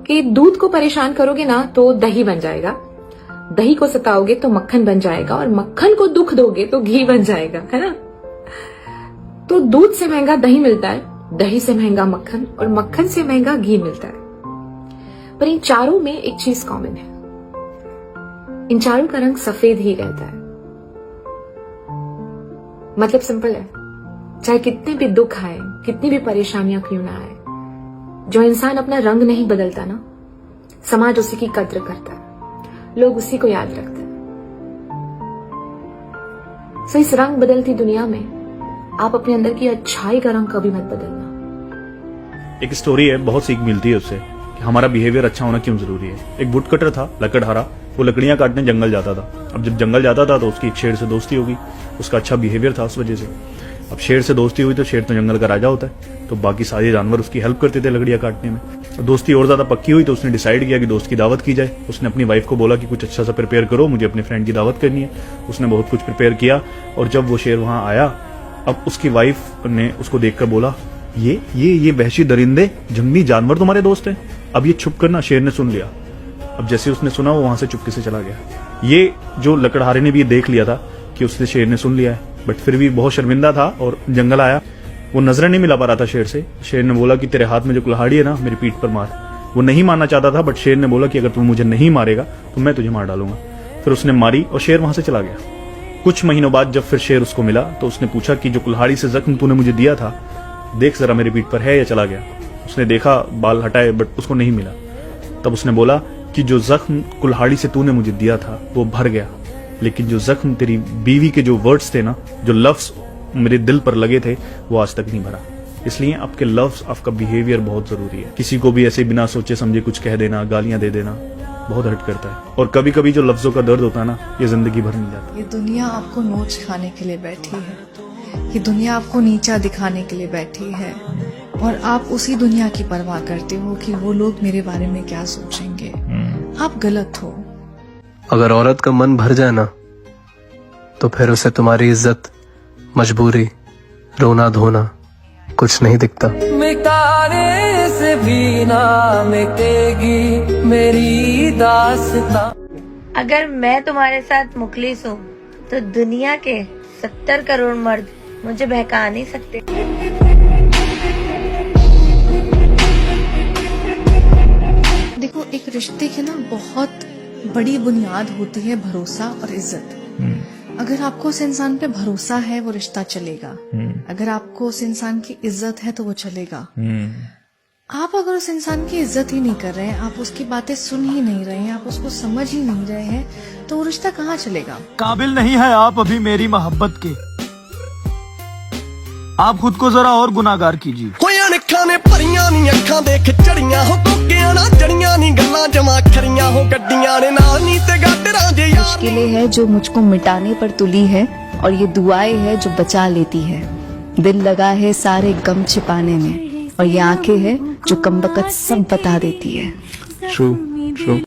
कि दूध को परेशान करोगे ना तो दही बन जाएगा, दही को सताओगे तो मक्खन बन जाएगा, और मक्खन को दुख दोगे तो घी बन जाएगा, है ना। तो दूध से महंगा दही मिलता है, दही से महंगा मक्खन, और मक्खन से महंगा घी मिलता है। पर इन चारों में एक चीज कॉमन है, इन चारों का रंग सफेद ही रहता है। मतलब सिंपल है, चाहे कितने भी दुख आए, कितनी भी परेशानियां क्यों ना आए, जो इंसान अपना रंग नहीं बदलता ना, समाज उसी की कद्र करता है, लोग उसी को याद रखते हैं। सो इस रंग बदलती दुनिया में आप अपने अंदर की अच्छाई का रंग कभी मत बदलना। एक स्टोरी है, बहुत सीख मिलती है उससे कि हमारा बिहेवियर अच्छा होना क्यों जरूरी है। एक वुड कटर था, लकड़हारा, वो लकड़ियां काटने जंगल जाता था। अब जब जंगल जाता था तो उसकी एक शेर से दोस्ती होगी, उसका अच्छा बिहेवियर था उस वजह से। अब शेर से दोस्ती हुई तो शेर तो जंगल का राजा होता है, तो बाकी सारे जानवर उसकी हेल्प करते थे लकड़ियां काटने में। तो दोस्ती और ज्यादा पक्की हुई तो उसने डिसाइड किया कि दोस्त की दावत की जाए। उसने अपनी वाइफ को बोला कि कुछ अच्छा सा प्रिपेयर करो, मुझे अपने फ्रेंड की दावत करनी है। उसने बहुत कुछ प्रिपेयर किया, और जब वो शेर वहां आया, अब उसकी वाइफ ने उसको देखकर बोला, ये वहशी दरिंदे, जंगली जानवर तुम्हारे दोस्त हैं, अब ये छुप करना। शेर ने सुन लिया। अब जैसे उसने सुना, वो वहां से चुपके से चला गया। ये जो लकड़हारे ने भी देख लिया था कि उससे शेर ने सुन लिया है, बट फिर भी बहुत शर्मिंदा था और जंगल आया। वो नजरें नहीं मिला पा रहा था शेर से। शेर ने बोला कि तेरे हाथ में जो कुल्हाड़ी है ना, मेरी पीठ पर मार। वो नहीं मानना चाहता था, बट शेर ने बोला कि अगर तू मुझे नहीं मारेगा तो मैं तुझे मार डालूंगा। फिर उसने मारी और शेर वहां से चला गया। कुछ महीनों बाद जब फिर शेर उसको मिला तो उसने पूछा कि जो कुल्हाड़ी से जख्म तूने मुझे दिया था, देख जरा मेरी पीठ पर है या चला गया। उसने देखा, बाल हटाए, बट उसको नहीं मिला। तब उसने बोला कि जो जख्म कुल्हाड़ी से तूने मुझे दिया था वो भर गया, लेकिन जो जख्म तेरी बीवी के जो वर्ड्स थे ना, जो लफ्ज मेरे दिल पर लगे थे, वो आज तक नहीं भरा। इसलिए आपके लफ्ज, आपका बिहेवियर बहुत जरूरी है। किसी को भी ऐसे बिना सोचे समझे कुछ कह देना, गालियां दे देना बहुत हर्ट करता है। और कभी कभी जो लफ्जों का दर्द होता है ना, ये जिंदगी भर नहीं जाता। ये दुनिया आपको नोच खाने के लिए बैठी है, ये दुनिया आपको नीचा दिखाने के लिए बैठी है, और आप उसी दुनिया की परवाह करते हो कि वो लोग मेरे बारे में क्या सोचेंगे। आप गलत हो। अगर औरत का मन भर जाए ना, तो फिर उसे तुम्हारी इज्जत, मजबूरी, रोना धोना कुछ नहीं दिखता। मिटाने से भी ना मिटेगी मेरी दास्तां। अगर मैं तुम्हारे साथ मुखलिस हूँ तो दुनिया के 70 करोड़ मर्द मुझे बहका नहीं सकते। देखो, एक रिश्ते की ना बहुत बड़ी बुनियाद होती है भरोसा और इज्जत। अगर आपको उस इंसान पे भरोसा है वो रिश्ता चलेगा, अगर आपको उस इंसान की इज्जत है तो वो चलेगा। आप अगर उस इंसान की इज्जत ही नहीं कर रहे हैं, आप उसकी बातें सुन ही नहीं रहे हैं, आप उसको समझ ही नहीं रहे हैं, तो वो रिश्ता कहाँ चलेगा। काबिल नहीं है आप अभी मेरी मोहब्बत के, आप खुद को जरा और गुनाहगार कीजिए। ने परियां नी अखां देख चढ़ियां हो, कोकियां ना जड़ियां नी गल्लां जमा खरियां हो, गड्डियां ने नाल नी ते गाडरां जे यार। मुश्किलें हैं जो मुझको मिटाने पर तुली है, और ये दुआएं है जो बचा लेती है। दिल लगा है सारे गम छिपाने में, और ये आंखें हैं जो कमबख्त सब बता देती है। ट्रू।